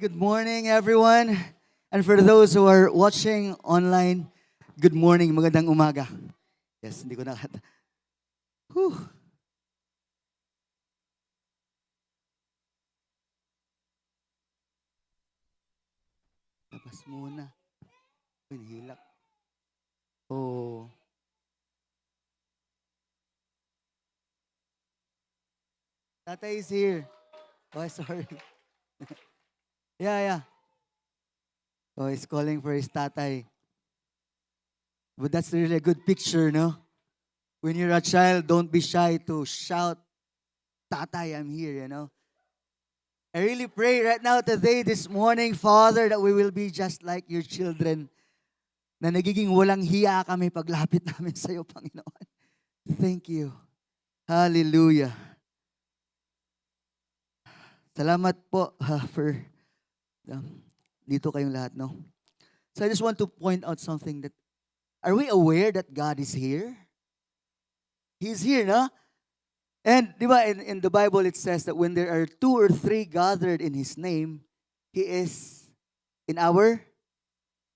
good morning everyone. And for those who are watching online, good morning, magandang umaga. Yes, hindi ko na... Whew. Labas muna. Uy, nahilak. Oh. Tatay is here. Oh, sorry. Yeah. Oh, he's calling for his tatay. But that's really a good picture, no? When you're a child, don't be shy to shout, Tatay, I'm here. I really pray right now today, this morning, Father, that we will be just like your children, na nagiging walang hiya kami paglapit namin sa iyo, Panginoon. Thank you. Hallelujah. Salamat po for dito kayong lahat, no? So I just want to point out something that, are we aware that God is here? He's here, no? And di ba, in the Bible it says that when there are 2 or 3 gathered in His name, He is in our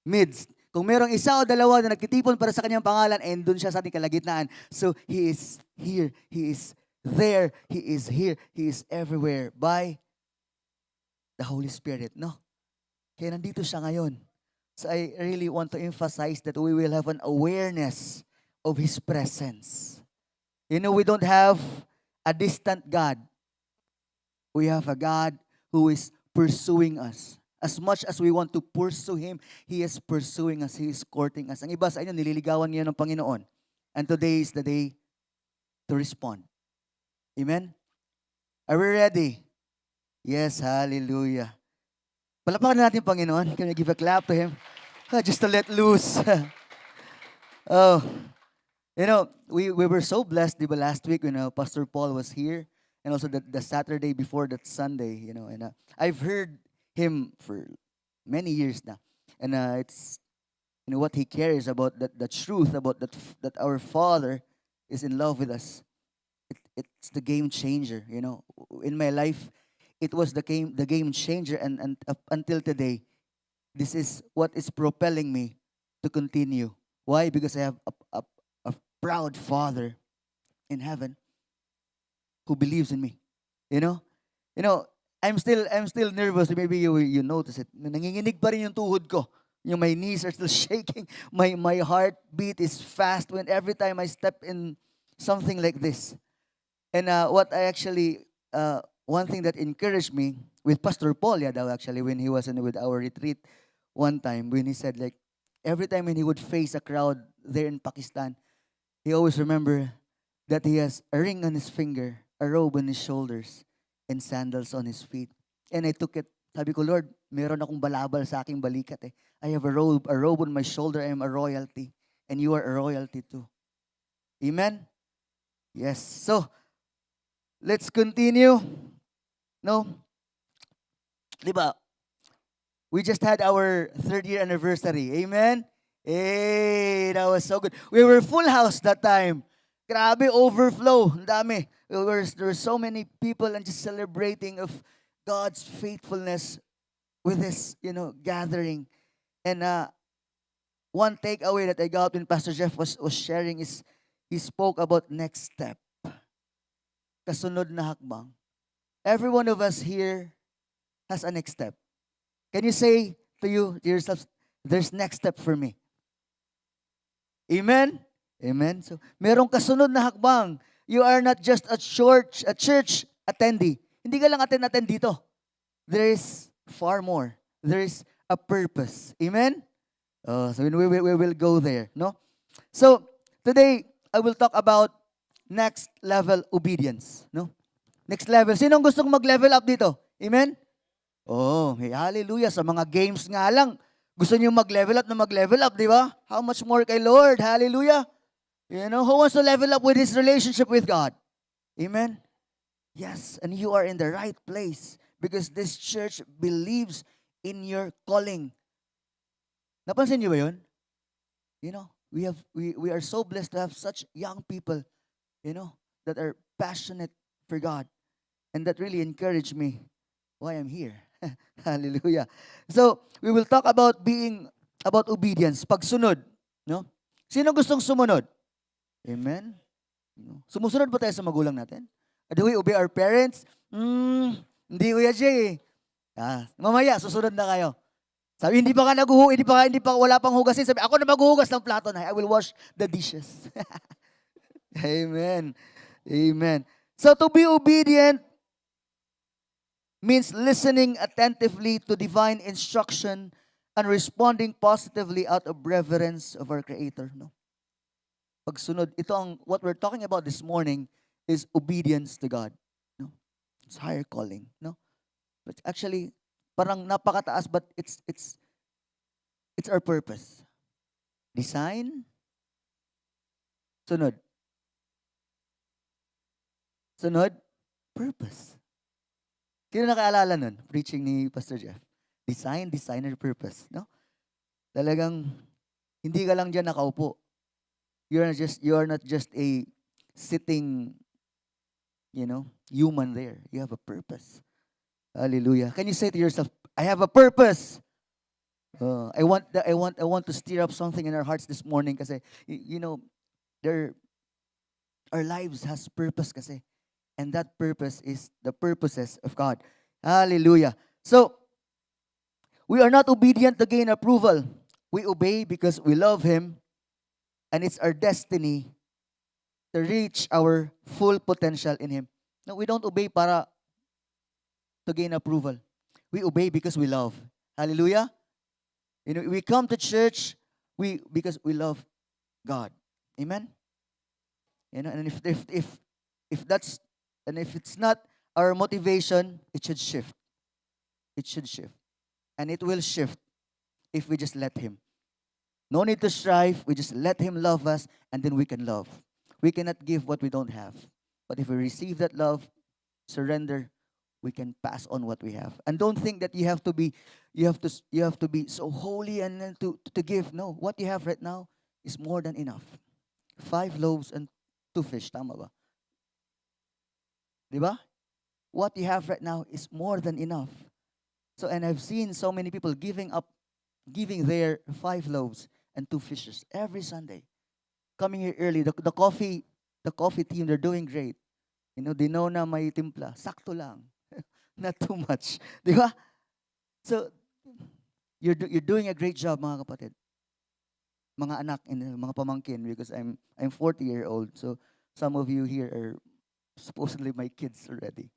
midst. Kung merong isa o dalawa na nagtitipon para sa kanyang pangalan, and doon siya sa ating kalagitnaan. So, He is here. He is there. He is here. He is everywhere by the Holy Spirit, no? Kaya nandito siya ngayon. So, I really want to emphasize that we will have an awareness of His presence. You know, we don't have a distant God. We have a God who is pursuing us. As much as we want to pursue Him, He is pursuing us. He is courting us. Ang iba sa inyo, nililigawan niyo ng Panginoon. And today is the day to respond. Amen? Are we ready? Yes, hallelujah. Palapakan natin Panginoon. Can we give a clap to Him? Just to let loose. Oh, you know, we were so blessed, diba, last week when Pastor Paul was here, and also the Saturday before that Sunday, and I've heard him for many years now, and it's what he cares about, that the truth about that our Father is in love with us. It's the game changer, In my life, it was the game changer, and up until today, this is what is propelling me to continue. Why? Because I have a proud Father in heaven who believes in me. You know, I'm still nervous. Maybe you notice it. Nanginginig pa rin yung tuhod ko. My knees are still shaking. My heartbeat is fast when every time I step in something like this. And what I actually one thing that encouraged me with Pastor Paul Yadaw, actually, when he was with our retreat one time, when he said, like, every time when he would face a crowd there in Pakistan, he always remember that he has a ring on his finger, a robe on his shoulders, and sandals on his feet. And I took it. Sabi ko, Lord, meron akong balabal sa aking balikat eh. I have a robe on my shoulder. I am a royalty. And you are a royalty too. Amen? Yes. So, let's continue. No? Diba? We just had our 3rd year anniversary. Amen? Hey, that was so good. We were full house that time. Grabe, overflow. Ang dami. There were so many people and just celebrating of God's faithfulness with this, gathering. And one takeaway that I got when Pastor Jeff was sharing is he spoke about next step. Kasunod na hakbang. Every one of us here has a next step. Can you say to yourself, there's next step for me? Amen? Amen. So, merong kasunod na hakbang. You are not just a church attendee. Hindi ka lang attend dito. There is far more. There is a purpose. Amen? So we will go there, no? So, today, I will talk about next level obedience, no? Next level. Sinong gustong mag-level up dito? Amen? Oh, hey, hallelujah. Sa mga games nga lang, gusto niyo mag-level up, di ba? How much more kay Lord? Hallelujah. Who wants to level up with his relationship with God? Amen? Yes, and you are in the right place because this church believes in your calling. Napansin niyo ba yun? We are so blessed to have such young people, that are passionate for God. And that really encouraged me why I'm here. Hallelujah. So, we will talk about about obedience, pagsunod, no? Sino gustong sumunod? Amen. No? Sumusunod ba tayo sa magulang natin? Do we obey our parents? Hindi Kuya Jay. Mamaya, susunod na kayo. Sabi, wala pang hugasin. Sabi, ako na maghuhugas ng plato na. I will wash the dishes. Amen. Amen. So to be obedient means listening attentively to divine instruction and responding positively out of reverence of our Creator. No? Pagsunod, what we're talking about this morning is obedience to God. No? It's higher calling. No? But actually, parang napakataas, but it's our purpose. Design, sunod. Sunod, purpose. Sino nakaalala nun? Preaching ni Pastor Jeff. Design, designer, purpose. No? Talagang, hindi ka lang dyan nakaupo. You are not just a sitting, human there. You have a purpose. Hallelujah. Can you say to yourself, I have a purpose? I want to stir up something in our hearts this morning kasi, our lives has purpose kasi. And that purpose is the purposes of God. Hallelujah. So, we are not obedient to gain approval. We obey because we love Him. And it's our destiny to reach our full potential in Him. No, we don't obey to gain approval. We obey because we love. Hallelujah. We come to church because we love God. Amen. And if it's not our motivation, it should shift. It should shift. And it will shift if we just let Him. No need to strive. We just let Him love us, and then we can love. We cannot give what we don't have. But if we receive that love, surrender, we can pass on what we have. And don't think that you have to be so holy and then to give. No, what you have right now is more than enough. 5 loaves and 2 fish. Tama ba? Diba? What you have right now is more than enough. So, and I've seen so many people giving their 5 loaves and 2 fishes every Sunday. Coming here early, the coffee team, they're doing great. They know na may timpla. Sakto lang. Not too much. Di ba? So, you're doing a great job, mga kapatid. Mga anak, mga pamangkin, because I'm 40-year-old. So, some of you here are supposedly my kids already.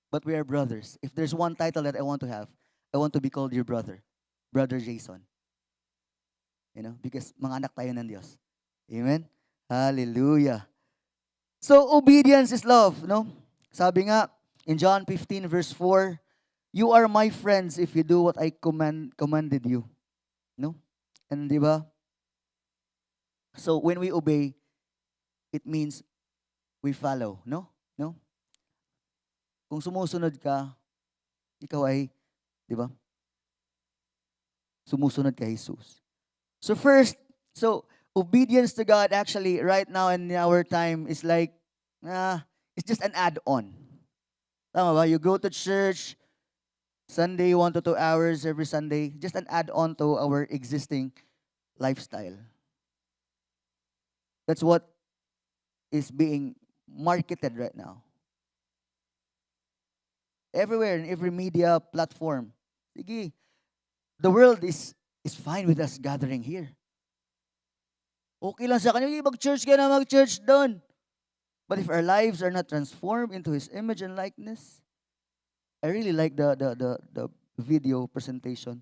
But we are brothers. If there's one title that I want to have, I want to be called your brother. Brother Jason. Because mga anak tayo ng Diyos. Amen? Hallelujah. So, obedience is love, no? Sabi nga, in John 15 verse 4, you are my friends if you do what I commanded you. No? And di ba? So, when we obey, it means we follow, no? No? Kung sumusunod ka, ikaw ay, di ba? Sumusunod kay Jesus. So first, obedience to God actually right now in our time is like, it's just an add-on. Tama ba? You go to church, Sunday, 1 to 2 hours every Sunday, just an add-on to our existing lifestyle. That's what is being marketed right now. Everywhere, in every media platform. Sige, the world is fine with us gathering here. Okay lang sa kanya, mag-church ka na, mag-church doon. But if our lives are not transformed into His image and likeness, I really like the video presentation,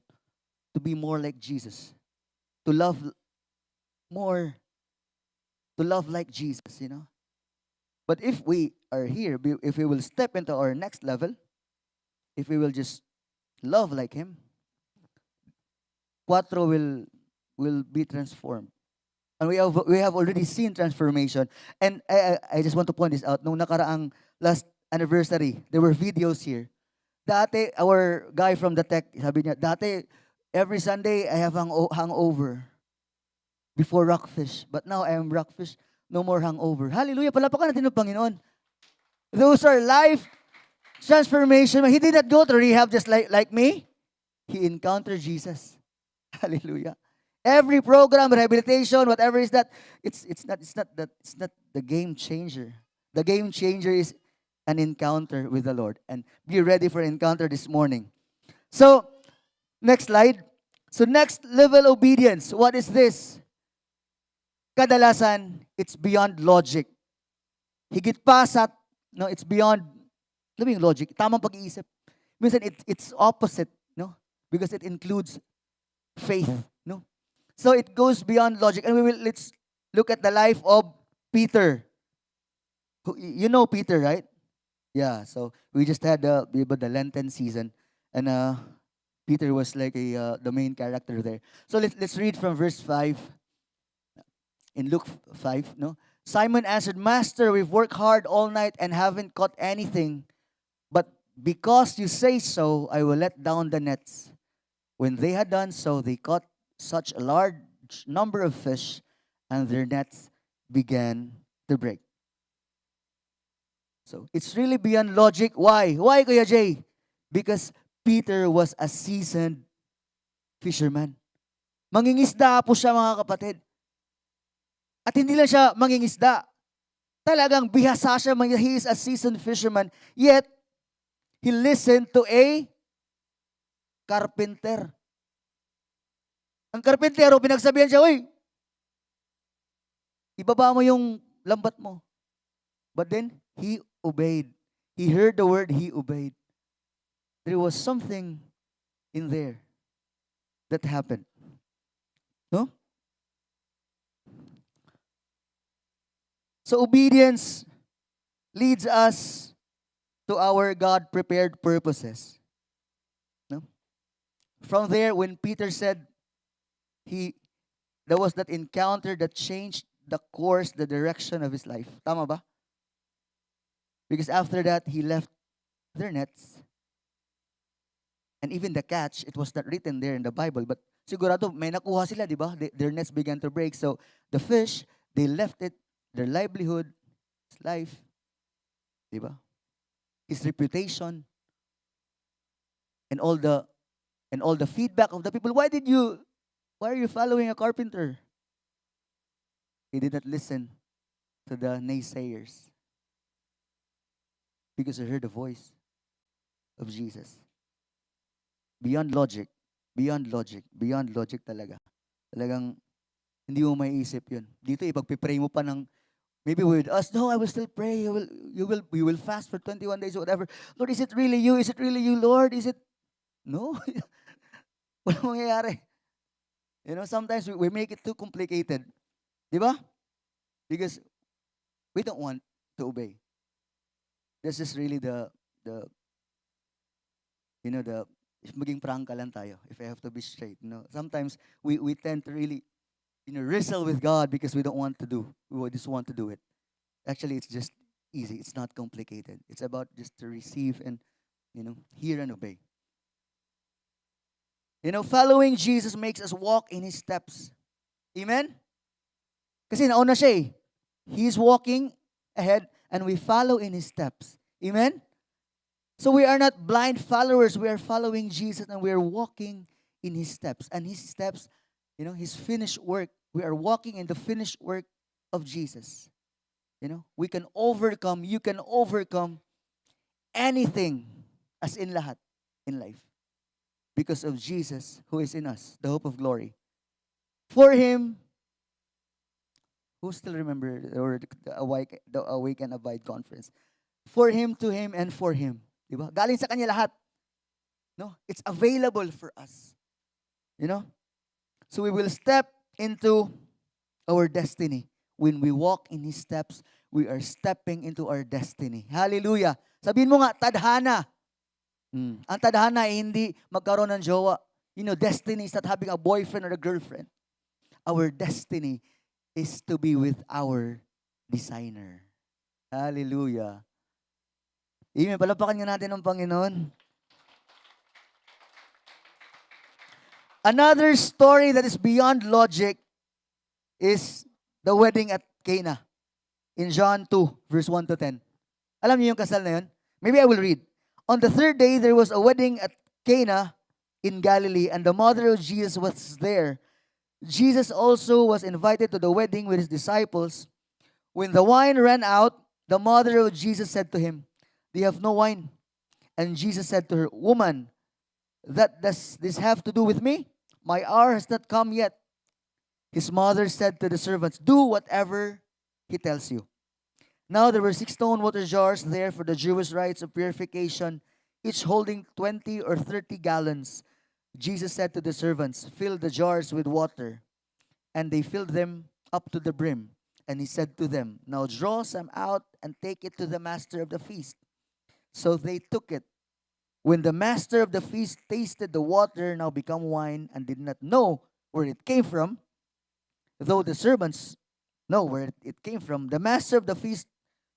to be more like Jesus, to love like Jesus, But if we are here, if we will step into our next level, if we will just love like Him, Cuatro will be transformed. And we have already seen transformation. And I just want to point this out. Nung nakaraang last anniversary, there were videos here. Dati, our guy from the tech, sabi niya, dati, every Sunday, I have hangover before Rockfish. But now I am Rockfish, no more hangover. Hallelujah, palapakan natin ng Panginoon. Those are transformation. He did not go to rehab just like me. He encountered Jesus. Hallelujah. Every program, rehabilitation, whatever is that, it's not the game changer. The game changer is an encounter with the Lord. And be ready for encounter this morning. So, next slide. So next level obedience. What is this? Kadalasan, it's beyond logic. Higit pa sa, no, it's beyond, alam mo yung logic, tamang pag-iisip. Minsan, it's opposite, no? Because it includes faith, no? So it goes beyond logic. And let's look at the life of Peter. You know Peter, right? Yeah, so we just had the Lenten season. And Peter was like the main character there. So let's read from verse 5. In Luke 5, no? Simon answered, Master, we've worked hard all night and haven't caught anything. But because you say so, I will let down the nets. When they had done so, they caught such a large number of fish, and their nets began to break. So it's really beyond logic. Why? Why, Kuya Jay? Because Peter was a seasoned fisherman. Mangingisda po siya, mga kapatid. At hindi lang siya mangingisda. Talagang bihasa siya. He is a seasoned fisherman. Yet, he listened to a carpenter. Ang karpentero, pinagsabihan siya, Uy, ibaba mo yung lambat mo. But then, he obeyed. He heard the word, he obeyed. There was something in there that happened. No? So obedience leads us to our God-prepared purposes. No? From there, when Peter said, there was that encounter that changed the course, the direction of his life. Tama ba? Because after that, he left their nets. And even the catch, it was not written there in the Bible. But sigurado, may nakuha sila, di ba? Their nets began to break. So the fish, they left it, their livelihood, his life, di ba? His reputation, and all the feedback of the people. Why are you following a carpenter? He did not listen to the naysayers because he heard the voice of Jesus. Beyond logic talaga. Talagang hindi mo maiisip yun. Dito ipagpipray mo pa ng, maybe with us, no, I will still pray. We will fast for 21 days or whatever. Lord, is it really you? Is it really you, Lord? Is it? No. Walang mangyayari. You know, sometimes we make it too complicated. Di ba? Because we don't want to obey. This is really the maging prangka lang tayo, if I have to be straight. You know, sometimes we tend to really, wrestle with God because we don't want to do. We just want to do it. Actually, it's just easy. It's not complicated. It's about just to receive and, hear and obey. Following Jesus makes us walk in His steps. Amen? Kasi nauna siya eh. He's walking ahead and we follow in His steps. Amen? So we are not blind followers. We are following Jesus and we are walking in His steps. And His steps, His finished work. We are walking in the finished work of Jesus. We can overcome, you can overcome anything, as in lahat in life, because of Jesus who is in us, the hope of glory. For Him, who still remember the Awake and Abide conference? For Him, to Him, and for Him. Diba? Galing sa Kanya lahat. No? It's available for us. So we will step into our destiny. When we walk in His steps, we are stepping into our destiny. Hallelujah. Sabihin mo nga, tadhana. Ang tadhana ay hindi magkaroon ng jowa. Destiny is not having a boyfriend or a girlfriend. Our destiny is to be with our designer. Hallelujah. Amen. Palapakan nga natin ang Panginoon. Another story that is beyond logic is the wedding at Cana in John 2, verse 1 to 10. Alam niyo yung kasal na yun? Maybe I will read. On the third day, there was a wedding at Cana in Galilee, and the mother of Jesus was there. Jesus also was invited to the wedding with his disciples. When the wine ran out, the mother of Jesus said to him, "They have no wine." And Jesus said to her, "Woman, that does this have to do with me? My hour has not come yet." His mother said to the servants, "Do whatever he tells you." Now there were 6 stone water jars there for the Jewish rites of purification, each holding 20 or 30 gallons. Jesus said to the servants, "Fill the jars with water." And they filled them up to the brim. And he said to them, "Now draw some out and take it to the master of the feast." So they took it. When the master of the feast tasted the water now become wine and did not know where it came from, though the servants know where it came from, the master of the feast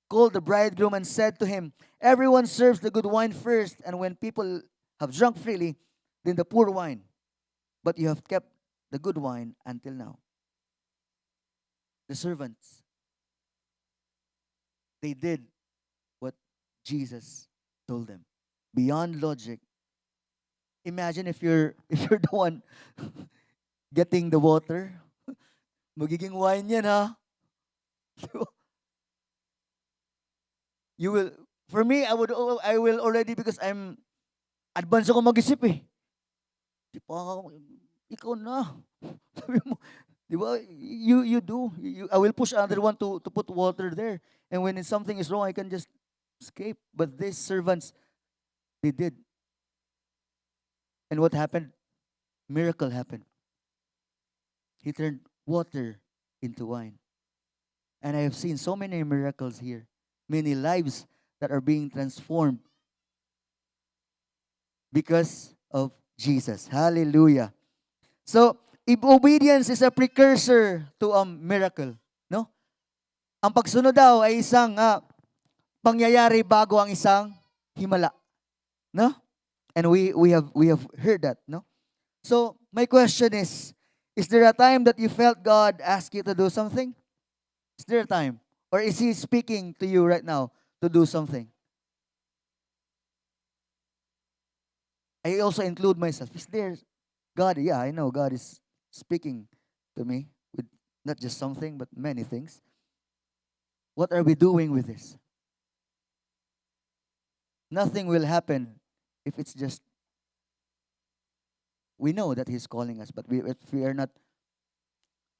called the bridegroom and said to him, "Everyone serves the good wine first, and when people have drunk freely, then the poor wine. But you have kept the good wine until now." The servants, they did what Jesus told them. Beyond logic. Imagine if you're if you're the one getting the water. Magiging wine yan, ha? You will, for me, I will already, because I'm advance ako mag-isip eh. Di pa ako, ikaw na. Sabi mo, di ba? You do. I will push another one to put water there. And when something is wrong, I can just escape. But these servants, they did. And what happened? Miracle happened. He turned water into wine. And I have seen so many miracles here. Many lives that are being transformed because of Jesus. Hallelujah. So, if obedience is a precursor to a miracle, no? Ang pagsunod daw ay isang pangyayari bago ang isang himala, no? And we have heard that, no? So, my question is there a time that you felt God ask you to do something? Is there a time? Or is He speaking to you right now to do something? I also include myself. Is there God? Yeah, I know God is speaking to me with not just something, but many things. What are we doing with this? Nothing will happen if it's just, we know that He's calling us, but if we are not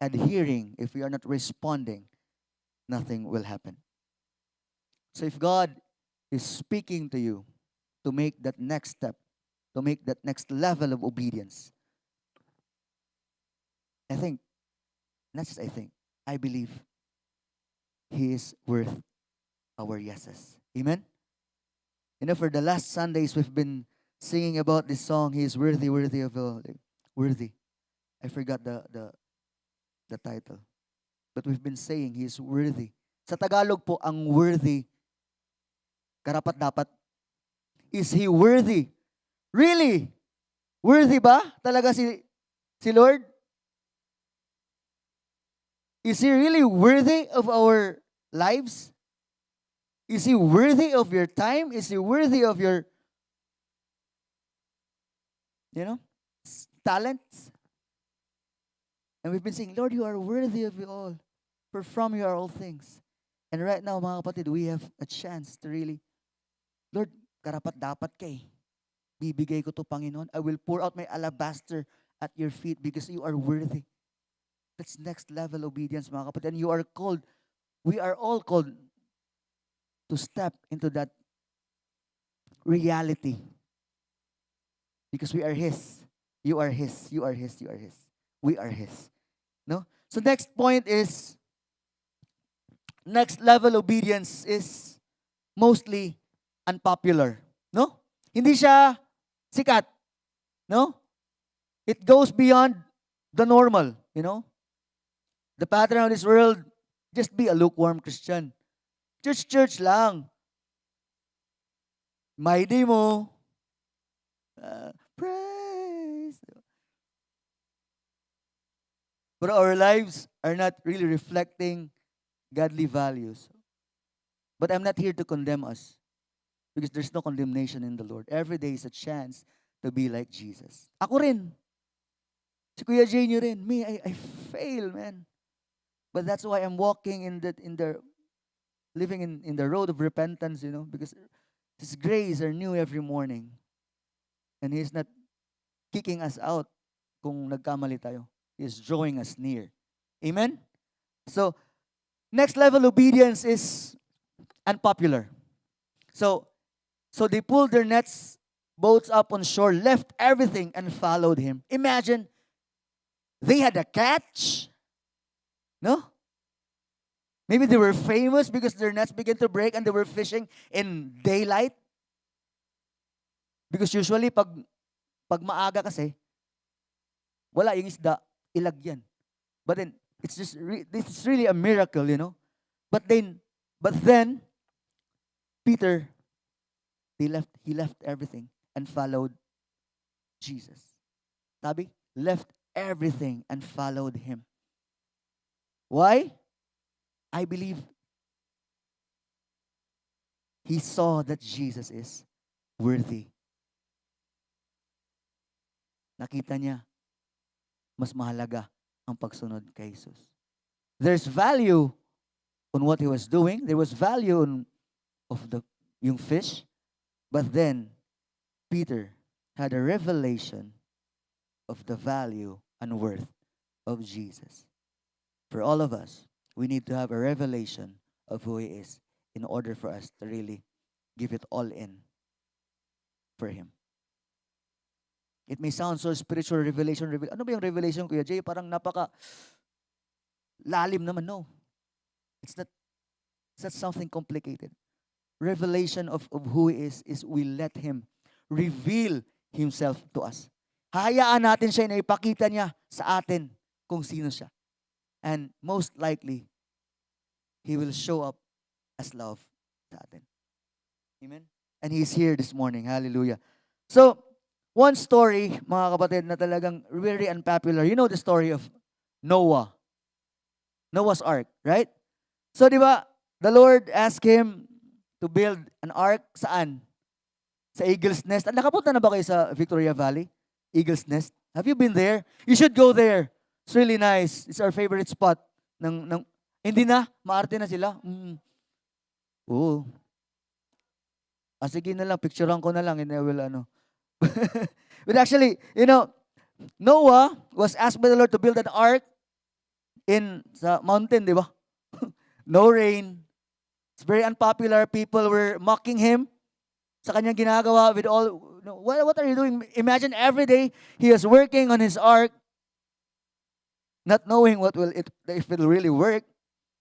adhering, if we are not responding, nothing will happen. So if God is speaking to you to make that next step, to make that next level of obedience, I think, not just I think, I believe He is worth our yeses. Amen? You know, for the last Sundays, we've been singing about this song, He is worthy, worthy of all. Worthy. I forgot the title. But we've been saying He is worthy. Sa Tagalog po, ang worthy, karapat-dapat. Is He worthy? Really? Worthy ba talaga si Lord? Is He really worthy of our lives? Is He worthy of your time? Is He worthy of your, talents? And we've been saying, Lord, you are worthy of it all. For from you are all things. And right now, mga kapatid, we have a chance to really, Lord, karapat-dapat kay. Bibigay ko to, Panginoon. I will pour out my alabaster at your feet because you are worthy. That's next level obedience, mga kapatid. And you are called, we are all called to step into that reality. Because we are His. You are His. You are His. You are His. We are His. No? So next point is, next level obedience is mostly unpopular. No? Hindi siya sikat. No? It goes beyond the normal. The pattern of this world, just be a lukewarm Christian. Church lang. My day mo. Praise. But our lives are not really reflecting godly values. But I'm not here to condemn us. Because there's no condemnation in the Lord. Every day is a chance to be like Jesus. Ako rin. Si Kuya Jay niyo rin. Me, I fail, man. But that's why I'm walking living in the road of repentance, because His grace are new every morning. And He's not kicking us out kung nagkamali tayo. He's drawing us near. Amen? So, next level obedience is unpopular. So they pulled their boats up on shore, left everything, and followed Him. Imagine, they had a catch. No? Maybe they were famous because their nets began to break and they were fishing in daylight. Because usually, pag maaga kasi, wala yung isda, ilag yan. But then, this is really a miracle, But then, Peter, he left everything and followed Jesus. Sabi, left everything and followed Him. Why? I believe he saw that Jesus is worthy. Nakita niya, mas mahalaga ang pagsunod kay Jesus. There's value on what he was doing. There was value of yung fish. But then, Peter had a revelation of the value and worth of Jesus. For all of us, we need to have a revelation of who He is in order for us to really give it all in for Him. It may sound so spiritual, revelation. Ano ba yung revelation, Kuya Jay? Parang napaka lalim naman. No. It's not something complicated. Revelation of who He is we let Him reveal Himself to us. Hahayaan natin siya na ipakita niya sa atin kung sino siya. And most likely, He will show up as love sa atin. Amen? And He's here this morning. Hallelujah. So, one story, mga kapatid, na talagang very unpopular. You know the story of Noah. Noah's Ark, right? So, di ba, the Lord asked him to build an ark saan? Sa Eagle's Nest. Nakapunta na ba kayo sa Victoria Valley? Eagle's Nest. Have you been there? You should go there. It's really nice. It's our favorite spot. Hindi na, maarte na sila. Oo. Sige na lang, picturean ko na lang and I will But actually, Noah was asked by the Lord to build an ark sa mountain, di ba? No rain. It's very unpopular. People were mocking him sa kanyang ginagawa with all, what are you doing? Imagine every day he is working on his ark, not knowing if it will really work,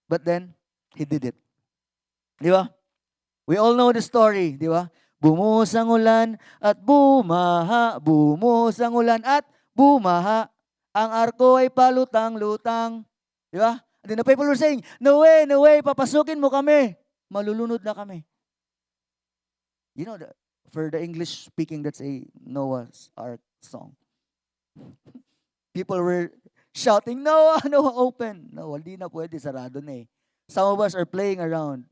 but then he did it. Di ba? We all know the story, di ba? Bumuhos ang ulan at bumaha, bumuhos ang ulan at bumaha. Ang arko ay palutang-lutang. Di ba? And then the people were saying, no way, papasukin mo kami. Malulunod na kami. For the English speaking, that's a Noah's Ark song. People were shouting, Noah, open. No, hindi na pwede, sarado na eh. Some of us are playing around.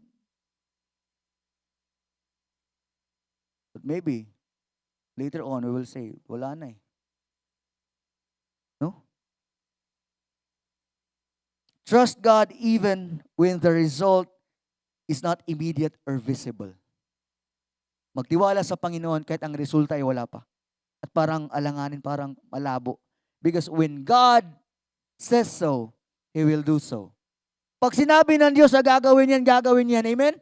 But maybe, later on, we will say, wala na eh. No? Trust God even when the result is not immediate or visible. Magtiwala sa Panginoon kahit ang resulta ay wala pa. At parang alanganin, parang malabo. Because when God says so, He will do so. Pag sinabi ng Diyos na gagawin yan. Amen?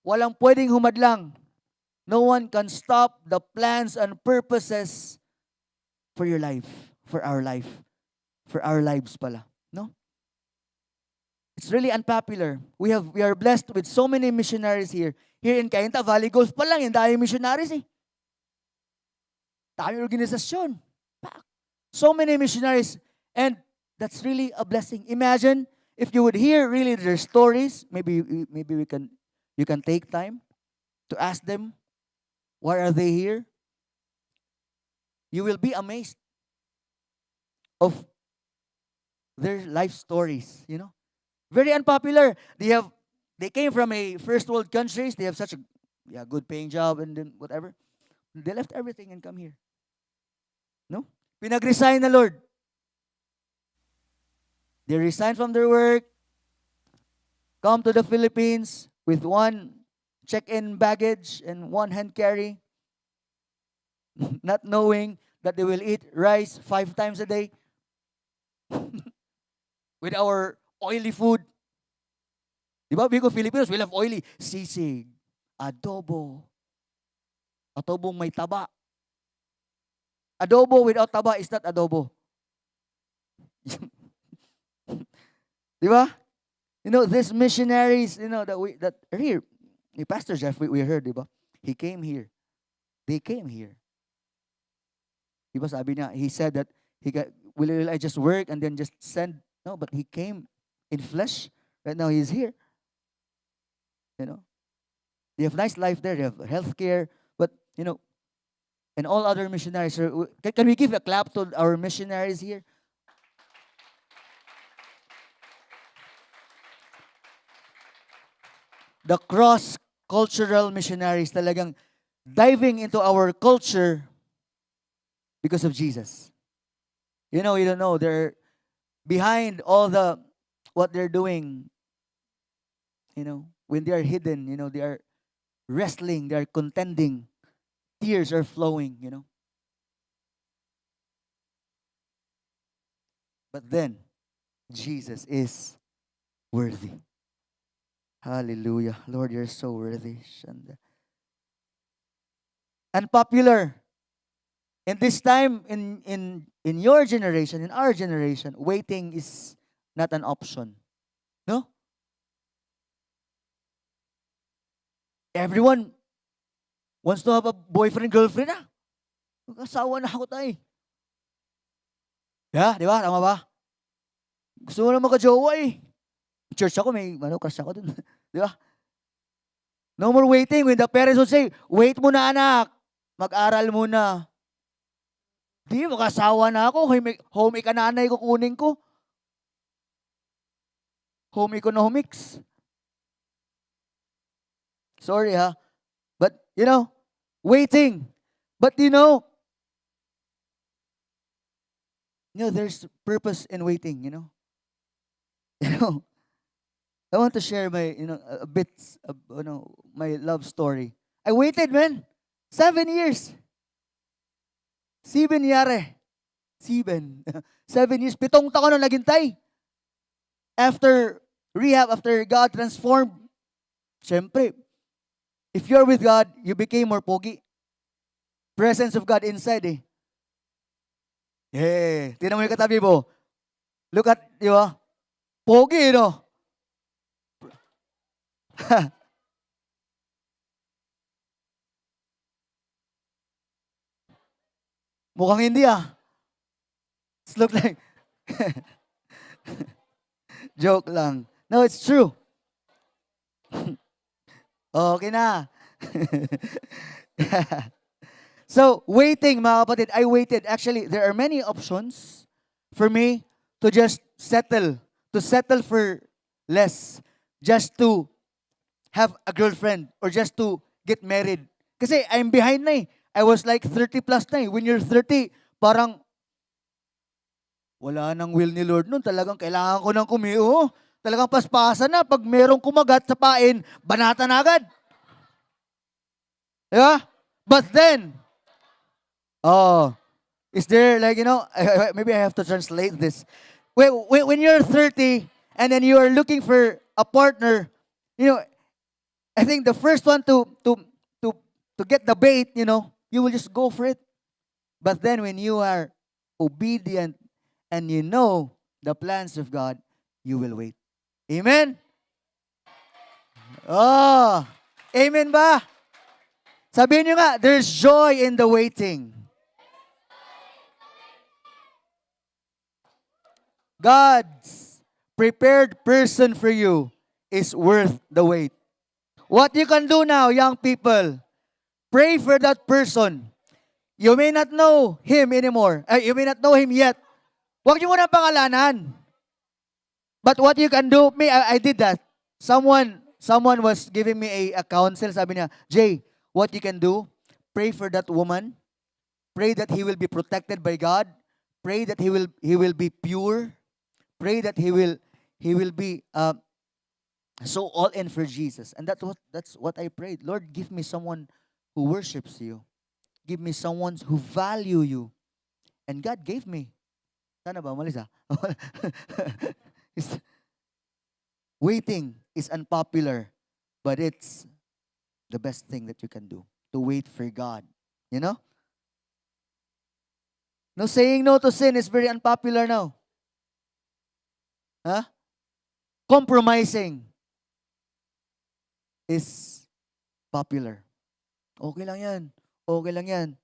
Walang pwedeng humadlang. No one can stop the plans and purposes for your life, for our life, for our lives pala. No? It's really unpopular. We are blessed with so many missionaries here. Here in Cainta, Valley Golf pa lang, yung dahil missionaries eh. Dami organisasyon. So many missionaries. And that's really a blessing. Imagine if you would hear really their stories. Maybe you can take time to ask them, why are they here? You will be amazed of their life stories, Very unpopular. They came from a first world countries. They have such a Yeah, good paying job and then whatever. They left everything and come here. No? Pinag-resign na Lord. They resigned from their work, come to the Philippines with one check-in baggage and one hand carry, not knowing that they will eat rice 5 times a day with our oily food. Di ba? Because Filipinos, we love oily. Sisig, adobo, adobong may taba. Adobo without taba is not adobo. Di ba? You know, these missionaries, you know, that are here. Pastor Jeff, we heard, di ba? He came here. They came here. Di ba sabi niya, he said that will I just work and then just send? No, but he came in flesh. Right now he's here. You know, they have nice life there. They have health care. But, you know, and all other missionaries. Can we give a clap to our missionaries here? The cross-cultural missionaries talagang diving into our culture because of Jesus. You know, you don't know. They're behind all what they're doing. You know, when they are hidden, you know, they are wrestling, they are contending. Tears are flowing, you know. But then, Jesus is worthy. Hallelujah. Lord, you're so worthy. Unpopular. In this time, in your generation, in our generation, waiting is not an option. No? Everyone wants to have a boyfriend, girlfriend na. Mag-asawa na ako tayo. Yeah, di ba? Tama ba? Gusto mo na magka-jowa eh. Church ako, may crush ako dun. Di ba? No more waiting. When the parents would say, wait muna anak, mag-aral muna. Di, mag-asawa na ako. Home economics ko kunin ko. Home economics. Sorry ha. But, you know, waiting. But you know, there's purpose in waiting, you know. You know, I want to share my, a bit of, my love story. I waited, man. 7 years. 7 yare. 7. 7 years. 7 taon na naghintay. After rehab, after God transformed, syempre, if you're with God, you became more pogi. Presence of God inside eh. Yeah. Tingnan mo yung katabi mo. Look at, di ba? Pogi, no? Mukhang hindi ah. It look like joke lang. No, it's true. Okay na. So, waiting, mga kapatid. I waited. Actually, there are many options for me to just settle. To settle for less. Just to have a girlfriend or just to get married. Kasi I'm behind na eh. I was like 30 plus na eh. When you're 30, parang wala nang will ni Lord nun. Talagang kailangan ko ng kumiho. Talagang paspasan na. Pag merong kumagat sa pain, banata na agad. Yeah? But then, is there like, maybe I have to translate this. When you're 30 and then you are looking for a partner, I think the first one to get the bait, you will just go for it. But then when you are obedient and you know the plans of God, you will wait. Amen? Oh, amen ba? Sabihin nyo nga, there's joy in the waiting. God's prepared person for you is worth the wait. What you can do now, young people, pray for that person. You may not know him anymore. You may not know him yet. Huwag niyo muna pangalanan. But what you can do, I did that. Someone Someone was giving me a counsel. Sabi niya, Jay, what you can do, pray for that woman. Pray that he will be protected by God. Pray that he will be pure. Pray that he will be so all in for Jesus. And that's what I prayed. Lord, give me someone who worships you. Give me someone who value you. And God gave me. Sana ba? Malis ah. It's- Waiting is unpopular, but it's the best thing that you can do. To wait for God. You know? No, saying no to sin is very unpopular now. Huh? Compromising is popular. Okay lang yan. Okay lang yan.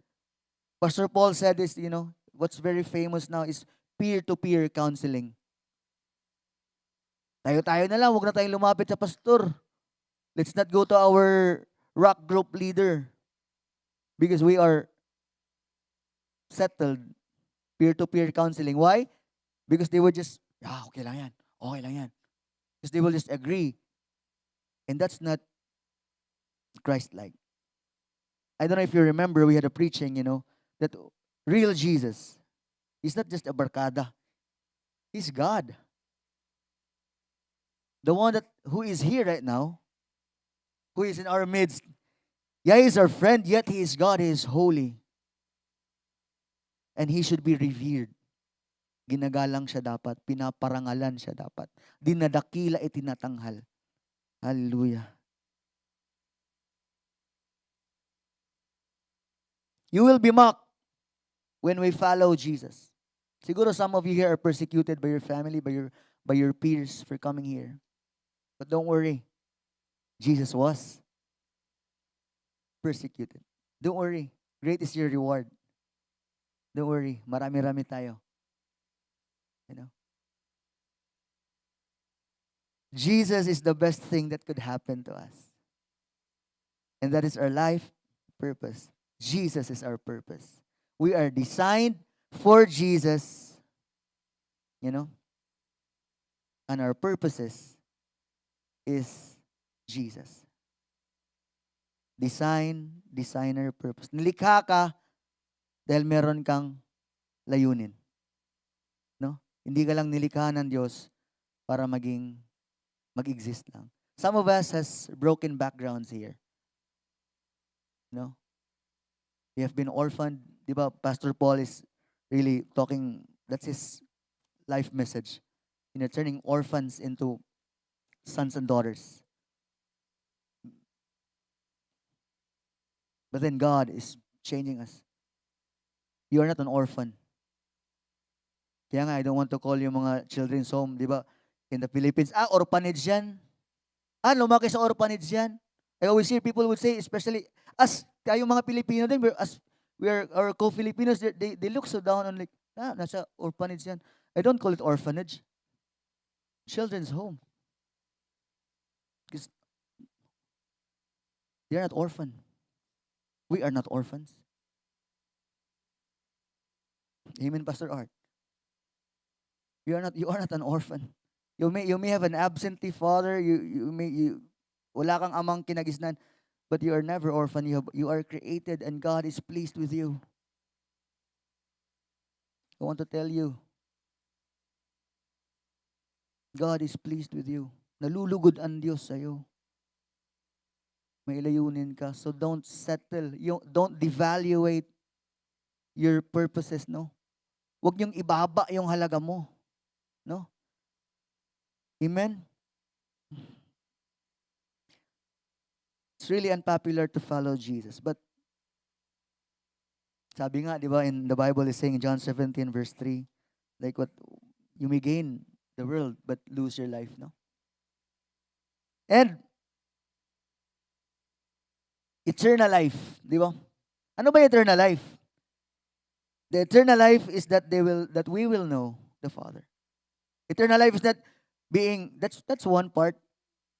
Pastor Paul said this, what's very famous now is peer-to-peer counseling. Tayo-tayo na lang, huwag na tayong lumapit sa pastor. Let's not go to our rock group leader because we are settled. Peer-to-peer counseling. Why? Because they would just, okay lang yan. Okay lang yan. Because they will just agree. And that's not Christ-like. I don't know if you remember, we had a preaching, that real Jesus, he's not just a barkada. He's God. The one who is here right now, who is in our midst. Yeah, he's our friend, yet he is God, he is holy. And he should be revered. Ginagalang siya dapat, pinaparangalan siya dapat. Dinadakila itinatanghal. Hallelujah. You will be mocked when we follow Jesus. Siguro some of you here are persecuted by your family, by your peers for coming here. But don't worry. Jesus was persecuted. Don't worry. Great is your reward. Don't worry. Marami-rami tayo. Jesus is the best thing that could happen to us. And that is our life purpose. Jesus is our purpose. We are designed for Jesus, and our purposes is Jesus. Designer, purpose. Nilikha ka dahil meron kang layunin. No? Hindi ka lang nilikha ng Diyos para mag-exist lang. Some of us has broken backgrounds here. We have been orphaned. Di ba, Pastor Paul is really talking, that's his life message. Turning orphans into sons and daughters. But then God is changing us. You are not an orphan. Kaya nga, I don't want to call yung mga children's home, di ba, in the Philippines, orphanage yan. Lumaki sa orphanage yan. I always hear people would say, especially us, tayong mga Pilipino din, we are our co-Filipinos, they look so down on like, nasa orphanage yan. I don't call it orphanage. Children's home. Because they are not orphan. We are not orphans. Amen, Pastor Art. You are not an orphan. You may have an absentee father, wala kang amang kinagisnan, but you are never orphan. You are created and God is pleased with you. I want to tell you, God is pleased with you. Nalulugod ang Diyos sa'yo. May layunin ka. So don't settle. Don't devaluate your purposes, no? Huwag niyong ibaba yung halaga mo. No? Amen? It's really unpopular to follow Jesus. But sabi nga, di ba, in the Bible is saying, John 17 verse 3, like what, you may gain the world but lose your life, no? And eternal life, di ba? Ano ba eternal life? The eternal life is that we will know the Father. Eternal life is that that's one part,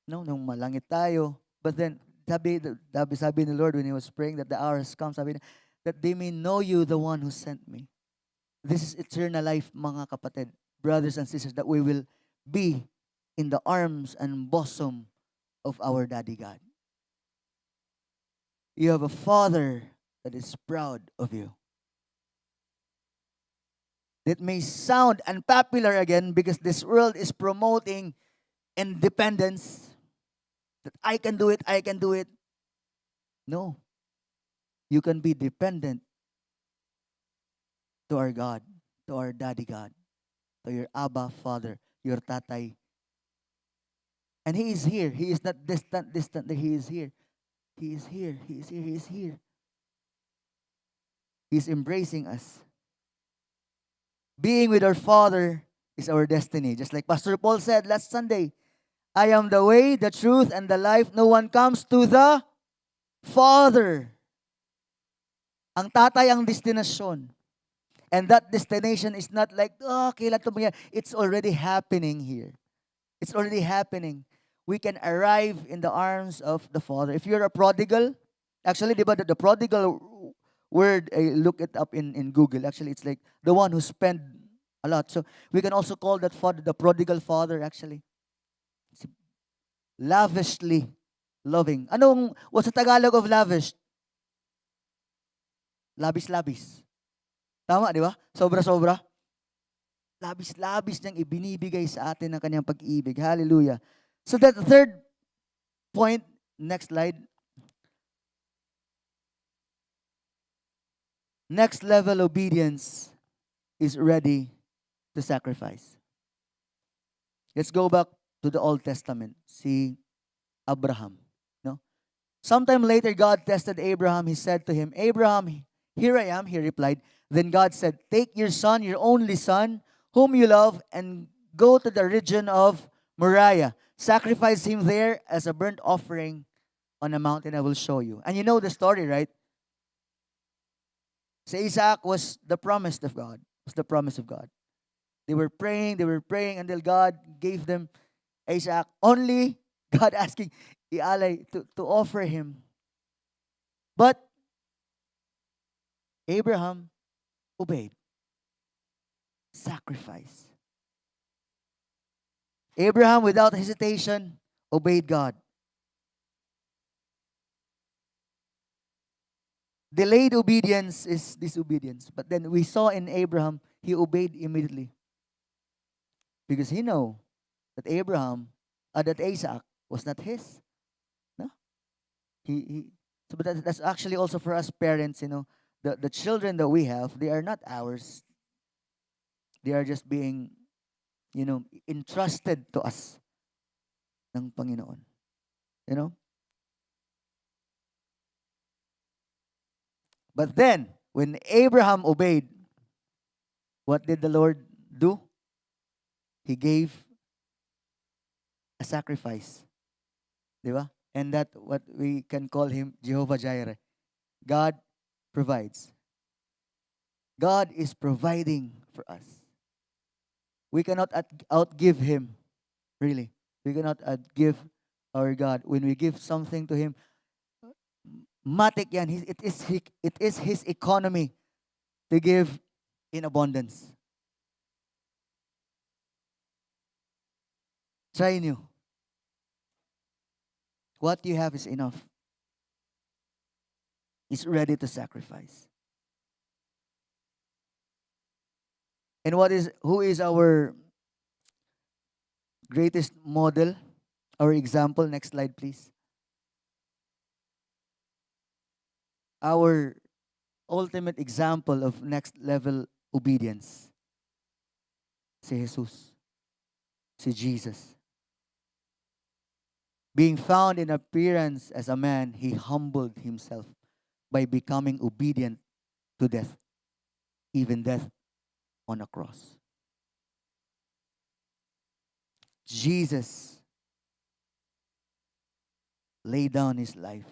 no, nung malangit tayo. But then sabi ni Lord when he was praying that the hour has come, sabi niya, that they may know you, the one who sent me. This is eternal life, mga kapatid, brothers and sisters, that we will be in the arms and bosom of our Daddy God. You have a Father that is proud of you. That may sound unpopular again because this world is promoting independence. That I can do it, I can do it. No, you can be dependent to our God, to our Daddy God, to your Abba Father, your Tatay. And He is here. He is not distant. He is here. He is here. He is here. He is here. He's embracing us. Being with our Father is our destiny. Just like Pastor Paul said last Sunday, I am the way, the truth, and the life. No one comes to the Father. Ang tatay ang destinasyon. And that destination is not like, oh, kailan to mangyari? It's already happening here. It's already happening. We can arrive in the arms of the Father. If you're a prodigal, actually, di ba, the prodigal word, look it up in Google. Actually, it's like the one who spent a lot. So we can also call that father the prodigal father, actually. It's lavishly loving. What's the Tagalog of lavish? Labis-labis. Tama, di ba? Sobra-sobra. Labis-labis niyang ibinibigay sa atin ng kanyang pag-ibig. Hallelujah. So that third point, next slide. Next level obedience is ready to sacrifice. Let's go back to the Old Testament. Si Abraham. No? Sometime later, God tested Abraham. He said to him, Abraham, here I am. He replied. Then God said, take your son, your only son, whom you love, and go to the region of Moriah. Sacrifice him there as a burnt offering on a mountain I will show you. And you know the story, right? So Isaac was the promise of God. Was the promise of God. They were praying until God gave them Isaac. Only God asking Ialay to offer him. But Abraham obeyed. Sacrifice. Abraham, without hesitation, obeyed God. Delayed obedience is disobedience. But then we saw in Abraham, he obeyed immediately. Because he know that that Isaac was not his. No? So but that's actually also for us parents, the children that we have, they are not ours. They are just being, entrusted to us ng Panginoon. You know? But then, when Abraham obeyed, what did the Lord do? He gave a sacrifice. Di ba? And that what we can call him Jehovah Jireh. God provides. God is providing for us. We cannot outgive him. Really. We cannot outgive our God. When we give something to him, matik yan. It is his economy to give in abundance. Try nyo. What you have is enough. He's ready to sacrifice. And who is our greatest model, our example? Next slide, please. Our ultimate example of next level obedience. Si Jesus. Si Jesus. Being found in appearance as a man, he humbled himself by becoming obedient to death, even death on a cross. Jesus laid down his life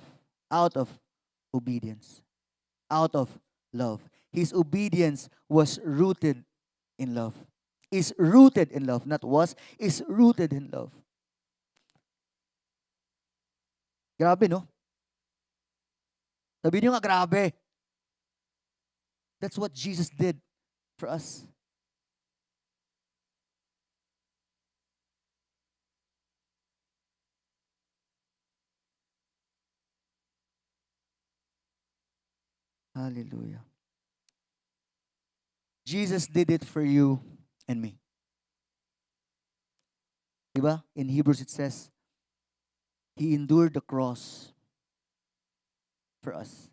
out of obedience, out of love. His obedience was rooted in love. Is rooted in love, not was, is rooted in love. Grabe, no? Sabi niyo nga, grabe. That's what Jesus did for us. Hallelujah. Jesus did it for you and me. Diba? In Hebrews it says, He endured the cross for us,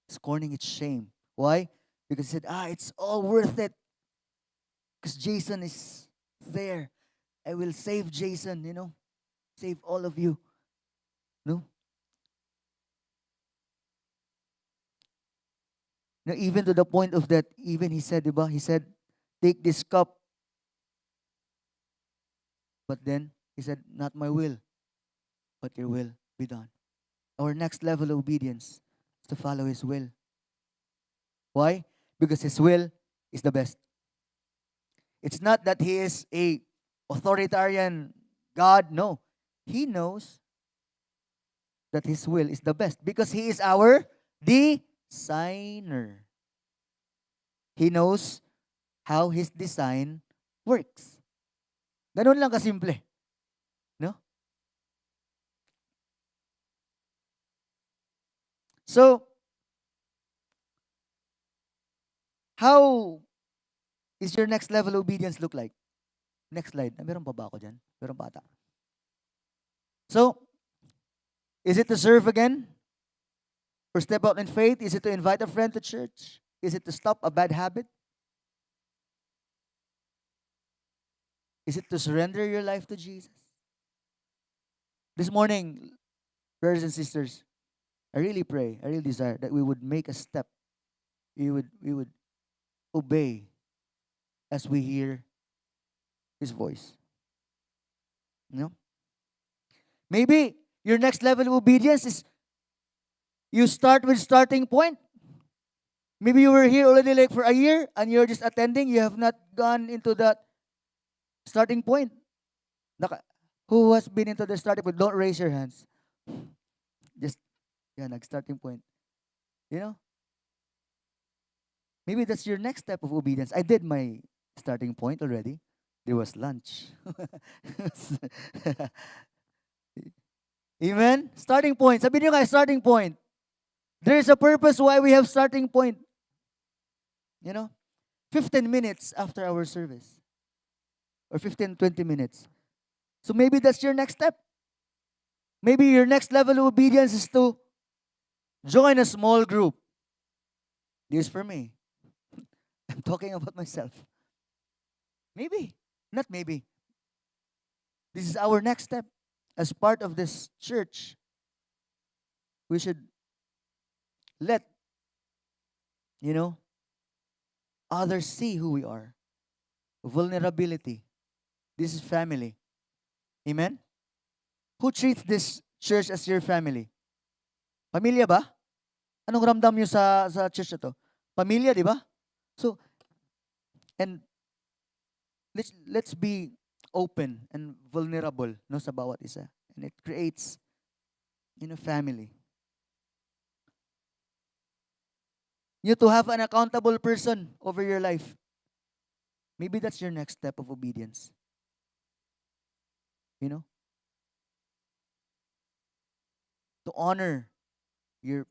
scorning its shame. Why? Because He said, it's all worth it. Because Jason is there. I will save Jason, save all of you. No? Now, even to the point of that, even He said, diba? He said, take this cup. But then, He said, not my will, but your will be done. Our next level of obedience is to follow His will. Why? Because His will is the best. It's not that He is a authoritarian God. No. He knows that His will is the best because He is our designer. He knows how His design works. Ganun lang kasimple. No? So, how is your next level of obedience look like? Next slide. Meron pa ba ako dyan? Meron pa ata. So, is it to serve again? Or step out in faith? Is it to invite a friend to church? Is it to stop a bad habit? Is it to surrender your life to Jesus? This morning, brothers and sisters, I really pray, I really desire that we would make a step. We would obey as we hear His voice. No? Maybe your next level of obedience is you start with starting point. Maybe you were here already like for a year and you're just attending. You have not gone into that starting point. Who has been into the starting point? Don't raise your hands. Just, starting point. Maybe that's your next step of obedience. I did my starting point already. There was lunch. Amen? Starting point. Sabi niyo nga, starting point. There is a purpose why we have starting point. 15 minutes after our service. Or 15, 20 minutes. So maybe that's your next step. Maybe your next level of obedience is to join a small group. This is for me. I'm talking about myself. Maybe. Not maybe. This is our next step. As part of this church, we should let, others see who we are. Vulnerability. This is family. Amen? Who treats this church as your family? Pamilya ba? Anong ramdam nyo sa church na to? Pamilya, di ba? So, and let's be open and vulnerable sa bawat isa. And it creates, family. You to have an accountable person over your life. Maybe that's your next step of obedience. To honor your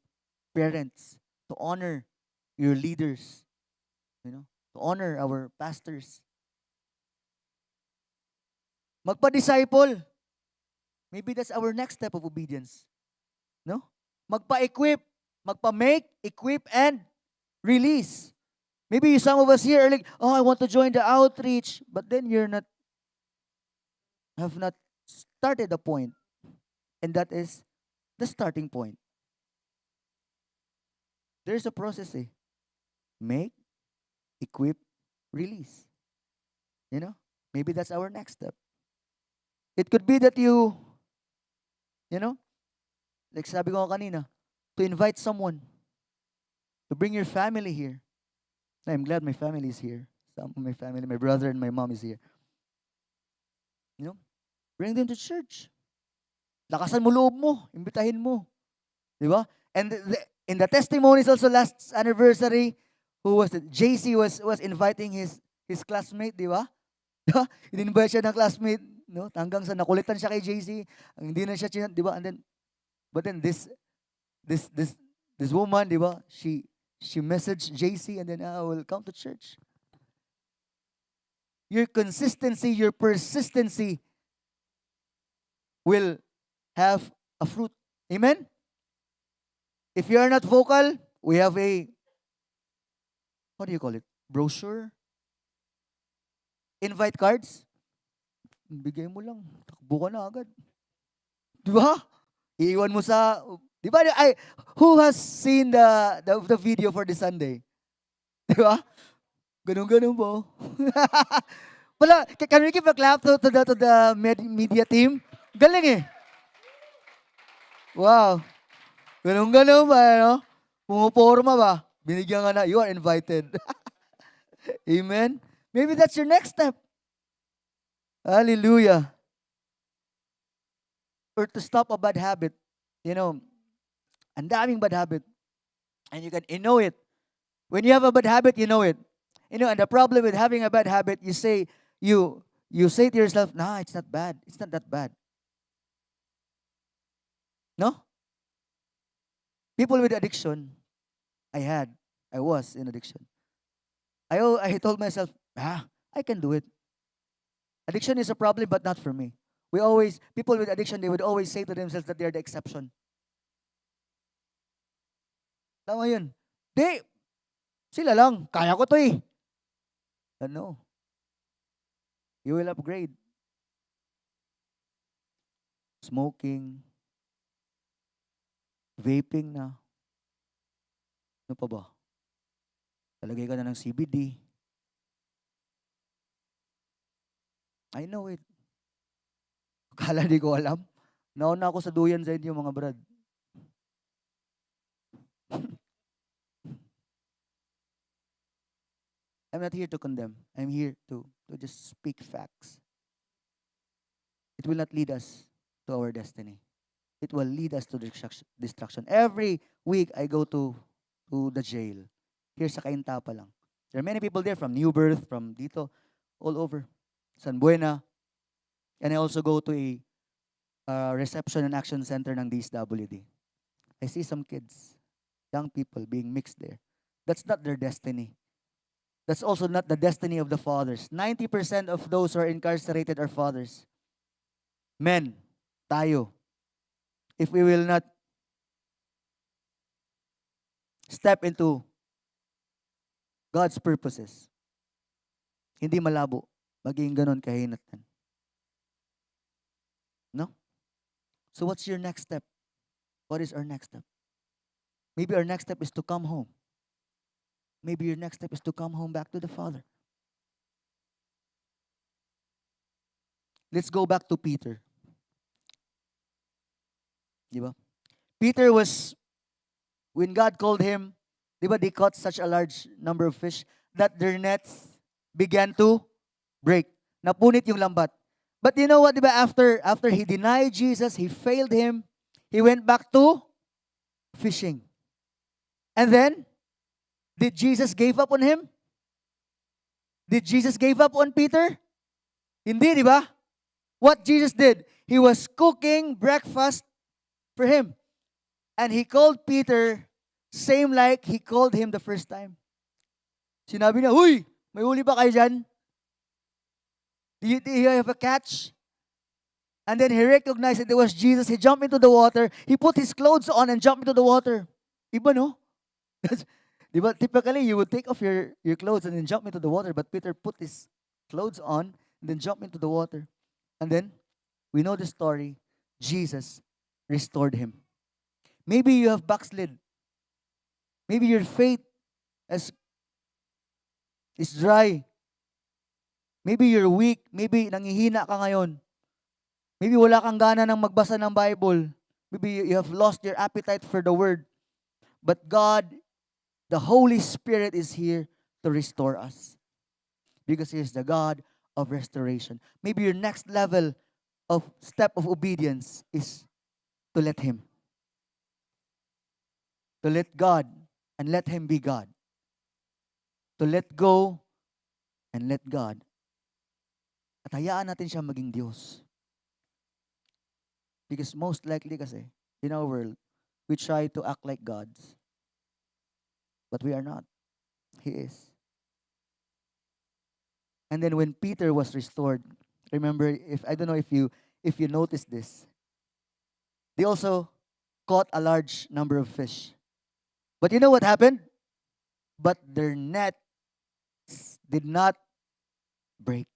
parents, to honor your leaders, to honor our pastors. Magpa-disciple. Maybe that's our next step of obedience. No? Magpa-equip, magpa-make, equip, and release. Maybe some of us here are like, I want to join the outreach, but then have not started the point. And that is the starting point. There's a process, Make, equip, release. Maybe that's our next step. It could be that you, like sabi ko kanina, to invite someone, to bring your family here. I'm glad my family is here. Some of my family, my brother and my mom is here. Bring them to church. Lakasan mo loob mo. Imbitahin mo. Di ba? And in the testimonies also last anniversary, who was it? JC was inviting his classmate, di ba? In-invite siya ng classmate, hanggang sa nakulitan siya kay JC. Hindi na siya, di ba? And then, but then this woman, di ba? She She messaged JC and then I will come to church. Your consistency, your persistency will have a fruit. Amen? If you are not vocal, we have a, what do you call it? Brochure? Invite cards? Bigay mo lang. Takbo ka na agad. Di ba? Iiwan mo sa, di ba? Who has seen the video for this Sunday? Di ba? Ganun-ganun po. Wala, can we give a clap to the media team? Galing eh. Wow. Ganun-ganun ba, no? Pumuporma ba? Binigyan ka na, you are invited. Amen? Maybe that's your next step. Hallelujah. Or to stop a bad habit. You know, ang daming bad habit. And you know it. When you have a bad habit, you know it. You know, and the problem with having a bad habit, you say to yourself, nah, it's not bad. It's not that bad. No? People with addiction, I was in addiction. I told myself, I can do it. Addiction is a problem, but not for me. People with addiction, they would always say to themselves that they're the exception. Tama yun. Sila lang, kaya ko to eh. But no. You will upgrade. Smoking, vaping na. Ano pa ba? Talagay ka na ng CBD. I know it. Akala di ko alam. Nauna ako sa duyan sa inyo mga brad. I'm not here to condemn. I'm here to just speak facts. It will not lead us to our destiny. It will lead us to destruction. Every week, I go to the jail. Here sa Cainta lang. There are many people there from New Birth, from dito, all over. San Buena. And I also go to a reception and action center ng DSWD. I see some kids, young people being mixed there. That's not their destiny. That's also not the destiny of the fathers. 90% of those who are incarcerated are fathers. Men, tayo. If we will not step into God's purposes, hindi malabo. Maging ganon kahinatan. No? So what's your next step? What is our next step? Maybe our next step is to come home. Maybe your next step is to come home back to the Father. Let's go back to Peter. Diba? Peter was, when God called him, diba, they caught such a large number of fish that their nets began to break. Napunit yung lambat. But you know what, diba, after he denied Jesus, he failed him, he went back to fishing. And then, did Jesus give up on him? Did Jesus give up on Peter? Hindi, di ba? What Jesus did, he was cooking breakfast for him. And he called Peter same like he called him the first time. Sinabi niya, "Huy, may huli ba kayo dyan? Do you have a catch?" And then he recognized that it was Jesus. He jumped into the water. He put his clothes on and jumped into the water. Iba, no? Diba? Typically, you would take off your clothes and then jump into the water. But Peter put his clothes on and then jump into the water. And then, we know the story. Jesus restored him. Maybe you have backslid. Maybe your faith is dry. Maybe you're weak. Maybe nangihina ka ngayon. Maybe wala kang gana ng magbasa ng Bible. Maybe you have lost your appetite for the Word. But God, the Holy Spirit is here to restore us. Because He is the God of restoration. Maybe your next level of step of obedience is to let Him. To let God and let Him be God. To let go and let God. At hayaan natin siya maging Diyos. Because most likely kasi, in our world, we try to act like gods. But we are not. He is. And then when Peter was restored, remember, if I don't know if you noticed this, they also caught a large number of fish. But you know what happened? But their nets did not break.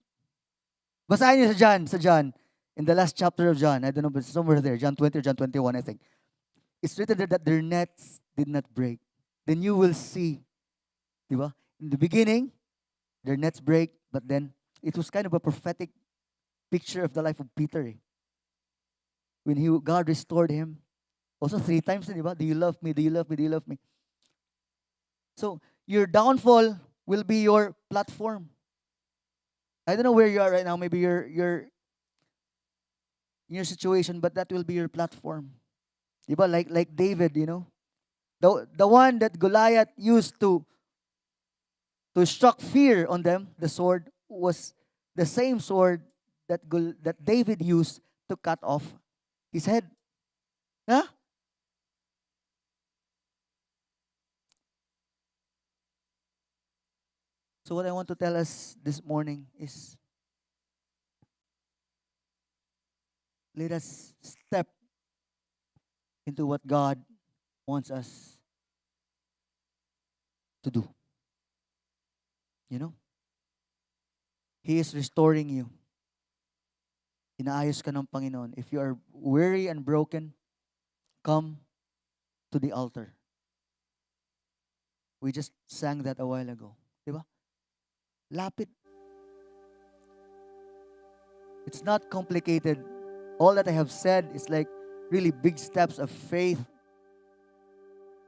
Basahin niyo sa John, in the last chapter of John, I don't know, but somewhere there, John 20 or John 21, I think. It's written there that their nets did not break. Then you will see, di ba? In the beginning, their nets break, but then it was kind of a prophetic picture of the life of Peter. When God restored him, also 3 times, di ba? Do you love me? Do you love me? Do you love me? So, your downfall will be your platform. I don't know where you are right now. Maybe you're in your situation, but that will be your platform. Diba? Like David, the one that Goliath used to struck fear on them, the sword, was the same sword that David used to cut off his head. Huh? So what I want to tell us this morning is, let us step into what God wants us to do. He is restoring you. Inaayos ka ng Panginoon. If you are weary and broken, come to the altar. We just sang that a while ago. Diba? Lapit. It's not complicated. All that I have said is like really big steps of faith.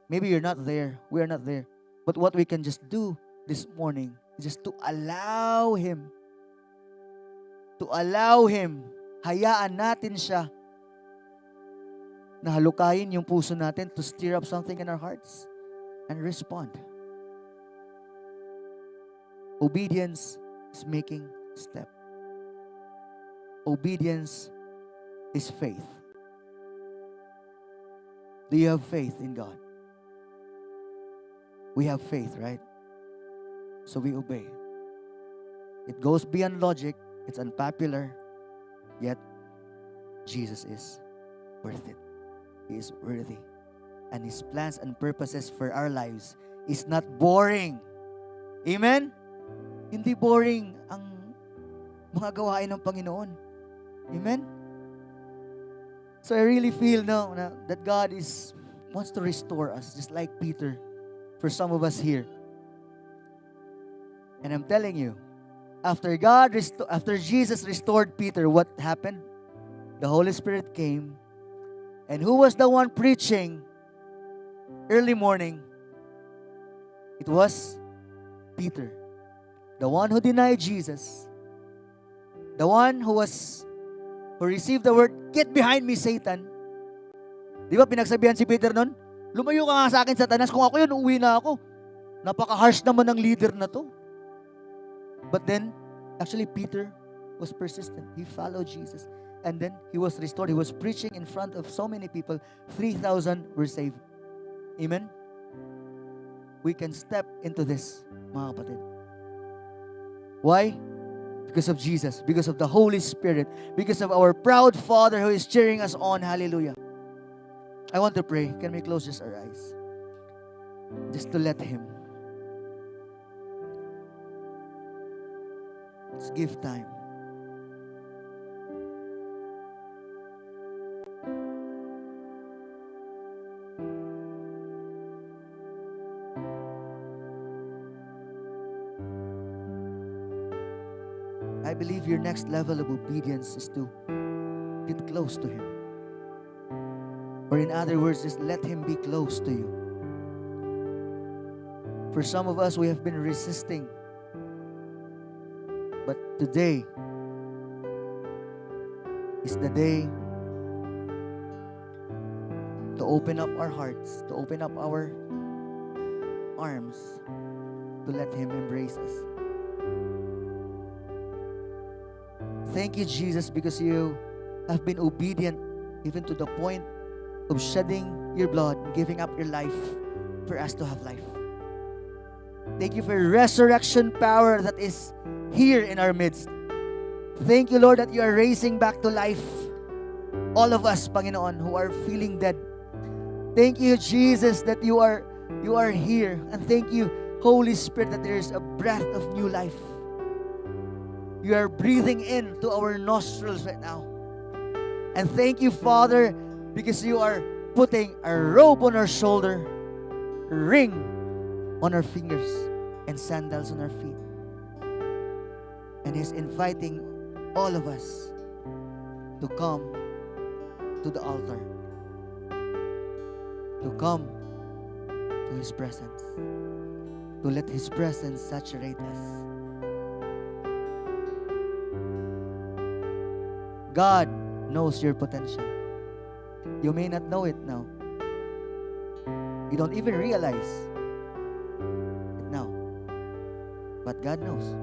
Maybe you're not there. We are not there. But what we can just do this morning is just to allow Him. To allow Him. Hayaan natin siya na halukayin yung puso natin to stir up something in our hearts and respond. Obedience is making step. Obedience is faith. Do you have faith in God? We have faith, right? So we obey. It goes beyond logic. It's unpopular. Yet, Jesus is worth it. He is worthy. And His plans and purposes for our lives is not boring. Amen? Hindi boring ang mga gawain ng Panginoon. Amen? So I really feel now that God wants to restore us, just like Peter, for some of us here. And I'm telling you, after Jesus restored Peter, what happened? The Holy Spirit came. And who was the one preaching early morning? It was Peter. The one who denied Jesus. The one who received the word, "Get behind me, Satan." Di ba pinagsabihan si Peter nun? Lumayo ka nga sa akin, Satanas. Kung ako yun, uuwi na ako. Napaka-harsh naman ng leader na to. But then, actually, Peter was persistent. He followed Jesus. And then, he was restored. He was preaching in front of so many people. 3,000 were saved. Amen? We can step into this, mga kapatid. Why? Because of Jesus. Because of the Holy Spirit. Because of our proud Father who is cheering us on. Hallelujah. I want to pray. Can we close just our eyes? Just to let Him. Let's give time. I believe your next level of obedience is to get close to Him. Or in other words, just let Him be close to you. For some of us, we have been resisting. But today is the day to open up our hearts, to open up our arms, to let Him embrace us. Thank you, Jesus, because you have been obedient even to the point of shedding your blood, giving up your life for us to have life. Thank you for resurrection power that is here in our midst. Thank you, Lord, that you are raising back to life all of us, Panginoon, who are feeling dead. Thank you, Jesus, that you are here. And thank you, Holy Spirit, that there is a breath of new life. You are breathing in to our nostrils right now. And thank you, Father, because you are putting a robe on our shoulder, a ring on our fingers, and sandals on our feet. And He's inviting all of us to come to the altar, to come to His presence, to let His presence saturate us. God knows your potential. You may not know it now. You don't even realize it now. But God knows.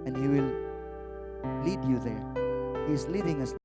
And He will lead you there. He is leading us.